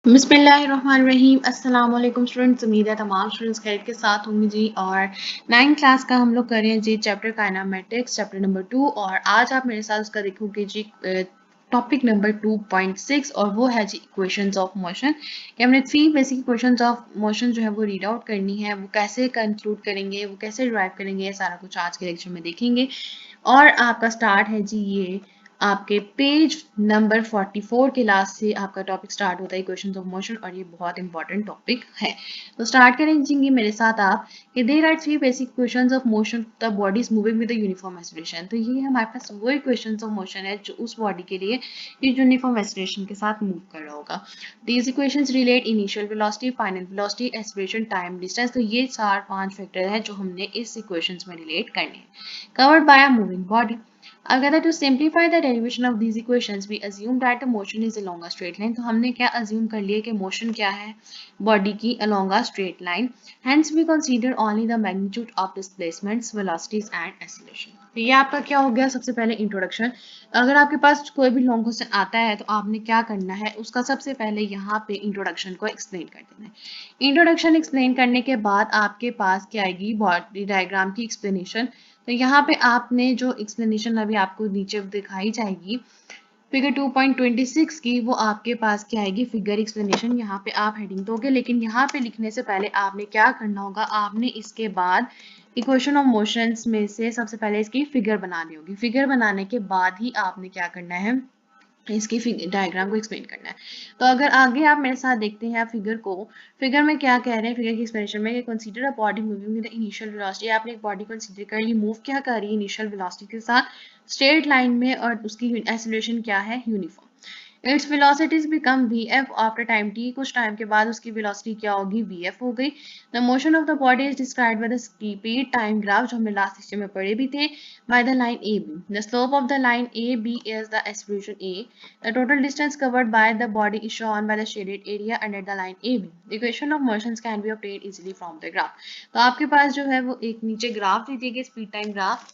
बिस्मिल्लाहिर्रहमानिर्रहीम। अस्सलाम वालेकुम स्टूडेंट्स। उम्मीद है तमाम स्टूडेंट्स खैर के साथ होंगे जी। और 9th क्लास का हम लोग कर रहे हैं जी चैप्टर काइनेमेटिक्स चैप्टर नंबर 2। और आज आप मेरे साथ उसका देखोगे जी टॉपिक नंबर 2.6 और वो है जी इक्वेशंस ऑफ मोशन। कि हमने 3 बेसिक इक्वेशंस ऑफ मोशन जो है वो रीड आउट करनी है, वो कैसे कंक्लूड करेंगे, वो कैसे डिराइव करेंगे, ये सारा कुछ आज के लेक्चर में देखेंगे। और आपका स्टार्ट है जी ये आपके पेज नंबर 44 के लास्ट से आपका टॉपिक स्टार्ट होता है इक्वेशंस ऑफ मोशन, और ये बहुत इंपॉर्टेंट टॉपिक है। तो स्टार्ट करेंगे मेरे साथ आप कि there are 3 basic equations of motion the body is moving with the uniform acceleration. तो ये हमारे पास वो इक्वेशंस ऑफ मोशन है जो उस बॉडी के लिए ये यूनिफॉर्म एक्सेलरेशन के साथ मूव कर रहा होगा। These equations relate initial velocity, final velocity, acceleration, time, distance. तो ये 4-5 फैक्टर हैं जो हमने इस इक्वेशंस में रिलेट करने हैं। Covered by a moving body. अगर to simplify the derivation of these equations, we assume that the motion is along a straight line। तो हमने क्या assume कर लिया कि motion क्या है body की along a straight line। Hence we consider only the magnitude of displacements, velocities and acceleration। तो ये आपका क्या हो गया सबसे पहले इंट्रोडक्शन। अगर आपके पास कोई भी लॉन्ग क्वेश्चन आता है तो आपने क्या करना है, उसका सबसे पहले यहाँ पे इंट्रोडक्शन को एक्सप्लेन कर देना है। इंट्रोडक्शन एक्सप्लेन करने के बाद आपके पास क्या आएगी, बॉडी डायग्राम की एक्सप्लेनेशन। तो यहाँ पे आपने जो एक्सप्लेनेशन अभी आपको नीचे दिखाई जाएगी फिगर 2.26 की, वो आपके पास क्या आएगी, फिगर एक्सप्लेनेशन। यहाँ पे आप हेडिंग दोगे, लेकिन यहाँ पे लिखने से पहले आपने क्या करना होगा, आपने इसके बाद इक्वेशन ऑफ मोशंस में से सबसे पहले इसकी फिगर बनानी होगी। फिगर बनाने के बाद ही आपने क्या करना है, इसकी डायग्राम को एक्सप्लेन करना है। तो अगर आगे आप मेरे साथ देखते हैं फिगर को, फिगर में क्या कह रहे हैं, फिगर की एक्सप्लेनेशन में consider a body moving with the initial velocity. आपने एक बॉडी कंसीडर कर ली, मूव क्या कर रही है इनिशियल वेलोसिटी के साथ स्ट्रेट लाइन में, और उसकी एक्सेलरेशन क्या है, uniform. It's velocities become vf after time t। कुछ टाइम के बाद उसकी वेलोसिटी क्या होगी, vf हो गई। The motion of the body is described by the speed time graph, जो हमने लास्ट लेक्चर में पढ़े भी थे, by the line AB। The slope of the line AB is the acceleration A। The total distance covered by the body is shown by the shaded area under the line AB। The equation of motions can be obtained easily from the graph। तो आपके पास जो है वो एक नीचे graph दी गई, speed time graph.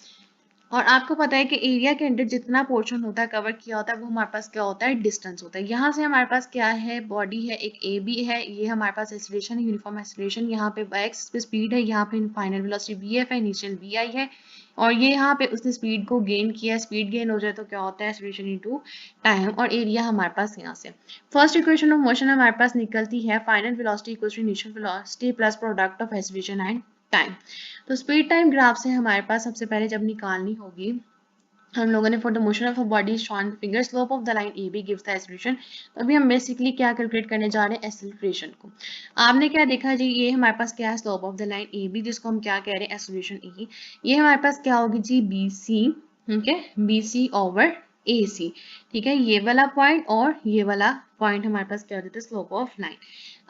और आपको पता है कि एरिया के अंदर जितना पोर्शन होता है, कवर किया होता है, वो हमारे पास क्या होता है, डिस्टेंस होता है। यहाँ से हमारे पास क्या है, बॉडी है, एक ए बी है, ये हमारे पास एक्सेलरेशन है, यूनिफॉर्म एक्सेलरेशन। यहाँ पे एक्स पे स्पीड है, यहाँ पे फाइनल वेलोसिटी वी एफ है, इनिशियल वी आई है। और ये यहाँ पे उसने स्पीड को गेन किया, स्पीड गेन हो जाए तो क्या होता है, एक्सेलरेशन इनटू टाइम। और एरिया हमारे पास यहाँ से फर्स्ट इक्वेशन ऑफ मोशन हमारे पास निकलती है, final velocity equals to initial velocity plus product of acceleration and time. तो स्पीड टाइम ग्राफ से हमारे पास सबसे पहले जब निकालनी होगी, हम लोगों ने for the motion of a body shown figure slope of the line A B gives the acceleration. तो अभी हम बेसिकली क्या कैलकुलेट करने जा रहे हैं, एक्सेलरेशन को। आपने क्या देखा जी, ये हमारे पास क्या है, slope of the line A B, जिसको हम क्या कह रहे हैं, एक्सेलरेशन ई। ये हमारे पास क्या होगी जी, बी सी। ठीक है, बी सी ओवर ए सी। ठीक है, ये वाला पॉइंट और ये वाला पॉइंट हमारे पास क्या हो जाता है, स्लोप ऑफ लाइन।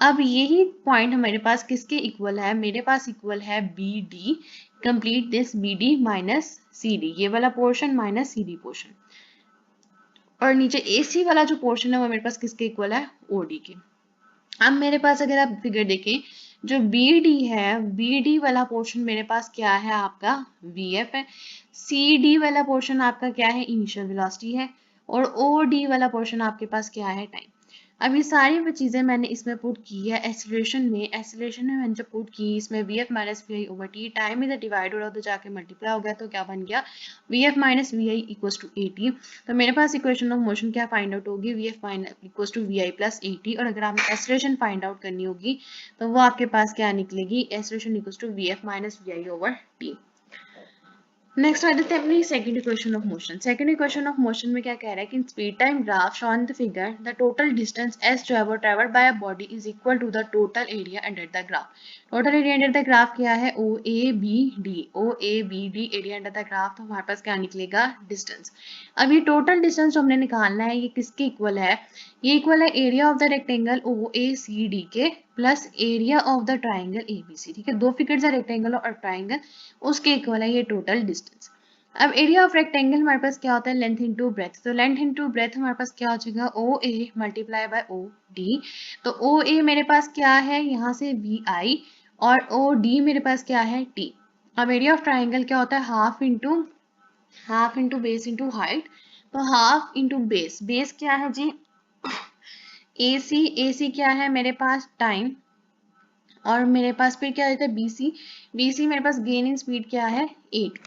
अब यही पॉइंट हमारे पास किसके इक्वल है, मेरे पास इक्वल है B D. Complete this B D minus C D, ये वाला portion minus C D portion. और नीचे ए सी वाला जो पोर्शन है वो मेरे पास किसके इक्वल है, ओ डी के। अब मेरे पास अगर आप फिगर देखें, जो बी डी है, बी डी वाला पोर्शन मेरे पास क्या है, आपका वी एफ है। सी डी वाला पोर्शन आपका क्या है, इनिशियल वेलोसिटी है। और ओ डी वाला पोर्शन आपके पास क्या है, टाइम। अब ये सारी वो चीज़ें मैंने इसमें पुट की है एक्सेलरेशन में मैंने जब पुट की, इसमें V F minus we I over T, time इधर डिवाइड हो रहा तो जाके मल्टीप्लाई हो गया, तो क्या बन गया, V F minus we I equals to A T. तो मेरे पास इक्वेशन ऑफ मोशन क्या फाइंड आउट होगी, V F equals to we I plus A T. और अगर आपने एक्सेलरेशन फाइंड आउट करनी होगी तो वो आपके पास क्या निकलेगी, acceleration equals to we F minus we I over T. Next आ जाते हैं अपनी second equation of motion. Second equation of motion में क्या कह रहा है कि speed time graph shown the figure the total distance S travelled by a body is equal to the total area under the graph. Total area under the graph क्या है, O A B D, O A B D area under the graph. तो हमारे पास क्या निकलेगा, distance. अब ये total distance जो हमने निकालना है, ये किसके इक्वल है, ये इक्वल है area of the rectangle O A C D के plus area of the triangle A B C. ठीक है, दो फिगर्स है, रेक्टेंगल और ट्राइंगल, उसके इक्वल है ये टोटल डिस्टेंस। अब एरिया ऑफ रेक्टेंगल हमारे पास क्या होता है, लेंथ इनटू ब्रेथ। तो लेंथ इनटू ब्रेथ हमारे पास क्या हो जाएगा, ओ A multiply by O D. तो ओ ए मेरे पास क्या है, यहाँ से वी आई, और ओ डी मेरे पास क्या है, टी। अब एरिया ऑफ ट्राइंगल क्या होता है, half into base into height. तो हाफ इंटू बेस, बेस क्या है जी, AC क्या है मेरे पास टाइम, और मेरे पास फिर क्या रहता है BC मेरे पास गेन इन स्पीड क्या है 8।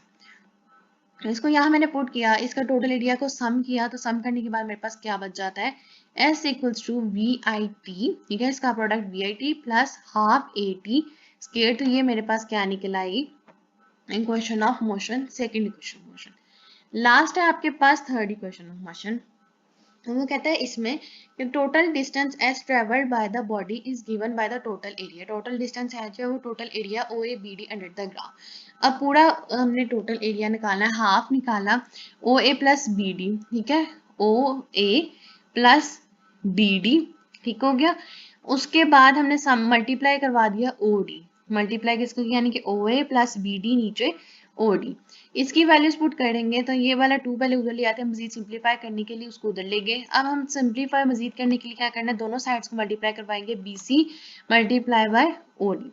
इसको यहाँ मैंने पुट किया, इसका टोटल एरिया को सम किया, तो सम करने के बाद मेरे पास क्या बच जाता है S इक्वल्स टू VIT, ठीक है, इसका product VIT plus half AT square, तो ये मेरे पास क्या निकल आई equation of motion, second equation motion. Last है आपके पास थर्ड इक्वेशन ऑफ मोशन। तो वो कहता है इसमें कि total distance S travelled by the body is given by the total area. Total distance है जो वो total area O A B D under the graph. अब पूरा हमने टोटल एरिया निकालना है, हाफ निकाला ओ ए प्लस बी डी, ठीक है, ओ ए प्लस बी डी, ठीक हो गया। उसके बाद हमने सम मल्टीप्लाई करवा दिया ओ डी, मल्टीप्लाई किसको किया, यानी कि ओ ए प्लस बी डी नीचे ओ डी। इसकी वैल्यूज पुट करेंगे तो ये वाला 2 पहले उधर ले आते हैं, मजीद सिंप्लीफाई करने के लिए उसको उधर ले गए। अब हम सिंप्लीफाई मजीद करने के लिए क्या करना है, दोनों साइड्स को मल्टीप्लाई करवाएंगे, BC multiply by OD।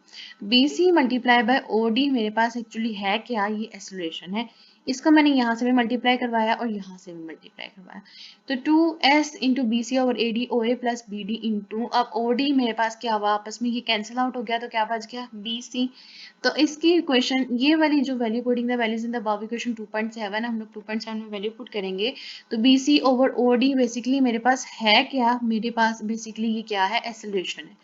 BC multiply by OD मेरे पास एक्चुअली है क्या, ये एक्सेलरेशन है, इसको मैंने यहाँ से भी मल्टीप्लाई करवाया और यहाँ से भी मल्टीप्लाई करवाया, तो 2S into BC over AD OA plus BD into, अब OD मेरे पास क्या हुआ, आपस में ये कैंसिल आउट हो गया, तो क्या बच गया BC। तो इसकी इक्वेशन ये वाली जो value putting the values in the above equation 2.7, हम लोग 2.7 में वैल्यू पुट करेंगे, तो BC ओवर OD बेसिकली मेरे पास है क्या, मेरे पास बेसिकली ये क्या है, एक्सेलरेशन है।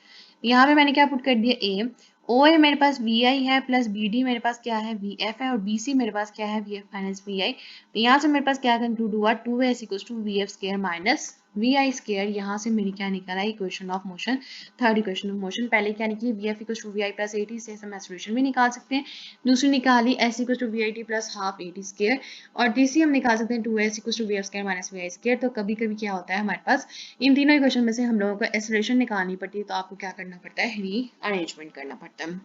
यहाँ पे मैंने क्या पुट कर दिया A, OA मेरे पास VI है प्लस BD मेरे पास क्या है VF है, और BC मेरे पास क्या है VF माइनस VI। तो यहाँ से मेरे पास क्या कंक्लूड हुआ, 2S equals to VF square minus VI square. यहाँ से मेरी क्या निकला equation of motion, third equation of motion. पहले क्या निकली VF equals to VI plus AT, से हम एक्सेलरेशन भी निकाल सकते हैं। दूसरी निकाली S equals to VIT plus half AT square, और तीसरी हम निकाल सकते हैं 2S equals to VF square minus VI square. तो कभी कभी क्या होता है हमारे पास इन तीनों इक्वेशन में से हम लोगों को एक्सेलरेशन निकालनी पड़ती है, तो आपको क्या करना पड़ता है, री अरेंजमेंट करना पड़ता है।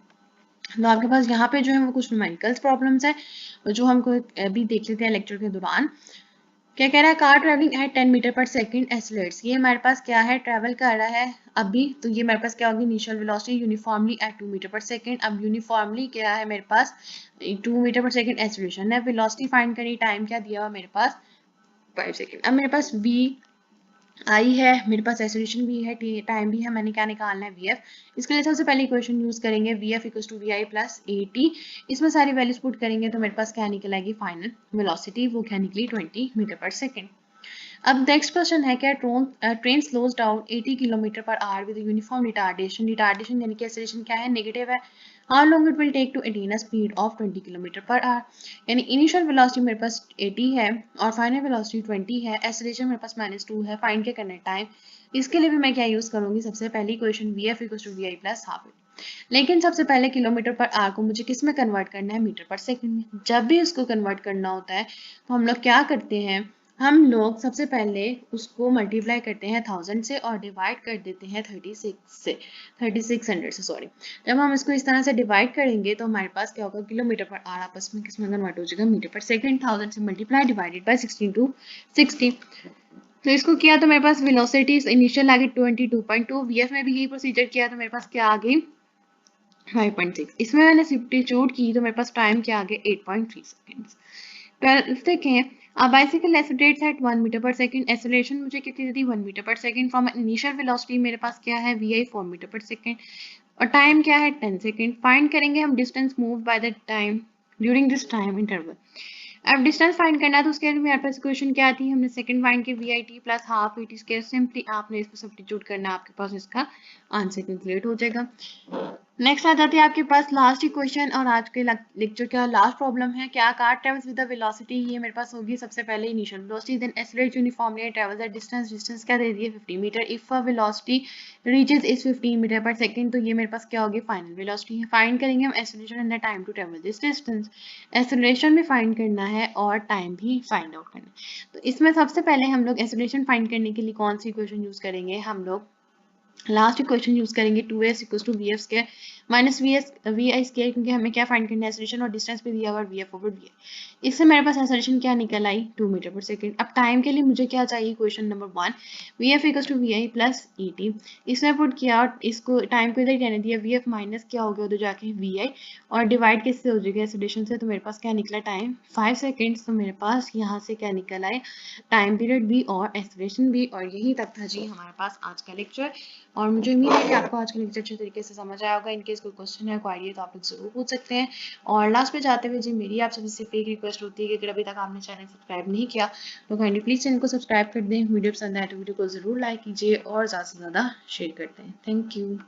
तो आपके पास यहाँ पे जो है वो कुछ न्यूमेरिकल्स प्रॉब्लम्स है जो हमको अभी देख लेते हैं लेक्चर के दौरान। क्या कह रहा है, car travelling at 10 metre per second accelerates, ये हमारे पास क्या है, ट्रेवल कर रहा है अभी, तो ये मेरे पास क्या होगी, initial velocity uniformly at 2 metre per second. अब यूनिफॉर्मली क्या है मेरे पास 2 मीटर पर सेकंड एक्सेलरेशन है, वेलोसिटी फाइंड करनी, टाइम क्या दिया हुआ मेरे पास 5 सेकंड। अब मेरे पास V आई है, मेरे पास एक्सेलरेशन भी है, टाइम भी है, मैंने क्या निकालना है VF। इसके लिए सबसे पहले इक्वेशन यूज करेंगे VF equals to VI plus AT, इसमें सारी वैल्यूज पुट करेंगे तो मेरे पास क्या निकल आएगी फाइनल वेलोसिटी, वो क्या निकली 20 मीटर पर सेकंड। अब नेक्स्ट क्वेश्चन है क्या, train slows down 80 kilometre per hour with uniform retardation, retardation यानी कि एक्सेलरेशन क्या है, नेगेटिव है। How long it will take to attain a speed of 20 kilometre per hour, यानी इनिशियल वेलोसिटी मेरे पास 80 है और फाइनल वेलोसिटी 20 है, एक्सेलरेशन मेरे पास -2 है, फाइंड क्या करना है टाइम। इसके लिए भी मैं क्या यूज करूंगी, सबसे पहली equation VF equals to VI plus half it. लेकिन सबसे पहले किलोमीटर पर आवर को मुझे किस में कन्वर्ट करना है, मीटर पर सेकंड में। जब भी उसको कन्वर्ट करना होता है तो हम लोग क्या करते हैं, हम लोग सबसे पहले उसको मल्टीप्लाई करते हैं 1000 से और डिवाइड कर देते हैं 36 से, 3600 से सॉरी। जब हम इसको इस तरह से डिवाइड करेंगे तो हमारे पास क्या होगा, किलोमीटर पर आवर आपस में किस में कन्वर्ट हो जाएगा, मीटर पर सेकंड। 1000 से मल्टीप्लाई डिवाइडेड बाय 16 टू 60, तो इसको किया तो मेरे पास वेलोसिटी इनिशियल आ गई 22.2, VF में भी यही प्रोसीजर किया तो मेरे पास क्या आ गई 5.6। इसमें मैंने सब्स्टिट्यूट की तो मेरे पास टाइम क्या आ गया 8.3 सेकेंड्स। ट्वेल्थ देखें, a bicycle accelerates at 1 metre per second, acceleration मुझे कितनी दी 1 metre per second, from initial velocity मेरे पास क्या है VI 4 मीटर पर सेकंड, और टाइम क्या है 10 सेकंड। फाइंड करेंगे हम distance move by the time during this time interval. अब डिस्टेंस फाइंड करना है तो उसके लिए मेरे पास इक्वेशन क्या थी, हमने सेकंड फाइंड की VIT plus half AT square, simply आपने इसको सब्स्टिट्यूट करना है, आपके पास इसका आंसर कैलकुलेट हो जाएगा। नेक्स्ट आ जाती है आपके पास लास्ट इक्वेशन, और आज के लेक्चर का लास्ट प्रॉब्लम है, क्या car travels with the velocity, ये मेरे पास होगी सबसे पहले initial velocity, then accelerate uniformly and travels at distance, distance क्या दे दी है 50 metre, if a velocity reaches is 15 metre per second, तो ये मेरे पास क्या होगी फाइनल वेलोसिटी है। फाइंड करेंगे हम acceleration and the time to travel this distance, acceleration भी फाइंड करना है और टाइम भी फाइंड आउट करना है। तो इसमें सबसे पहले हम लोग एक्सेलरेशन फाइंड करने के लिए कौन सी इक्वेशन यूज करेंगे, हम लोग लास्ट क्वेश्चन यूज करेंगे 2s equal to we f square minus we i square, क्योंकि हमें क्या फाइंड करना है, एक्सेलरेशन और डिस्टेंस पे दिया हुआ v f over v i. इससे मेरे पास एक्सेलरेशन क्या निकल आई 2 मीटर पर सेकंड। अब टाइम के लिए मुझे क्या चाहिए, question number 1 v f equal to we I plus e t. इसमें पुट किया और इसको टाइम को इधर कहने दिया, वी एफ माइनस क्या हो गया उधर जाके वी आई, और डिवाइड किससे हो जाएगा एक्सेलरेशन से, तो मेरे पास क्या निकला टाइम 5 सेकेंड्स। तो मेरे पास यहाँ से क्या निकल आए, टाइम पीरियड भी और एक्सेलरेशन भी। और यही तक था जी हमारे पास आज का लेक्चर। और मुझे उम्मीद है कि आपको आज का लेक्चर अच्छे तरीके से समझ आया होगा। इनकेस कोई क्वेश्चन है, क्वारी है, तो आप लोग जरूर पूछ सकते हैं। और लास्ट में जाते हुए जी मेरी आपसे सिर्फ एक रिक्वेस्ट होती है कि अगर अभी तक आपने चैनल सब्सक्राइब नहीं किया तो काइंडली प्लीज चैनल को सब्सक्राइब कर दें। वीडियो पसंद आए तो वीडियो को जरूर लाइक कीजिए और ज़्यादा से ज़्यादा शेयर करते हैं। Thank you.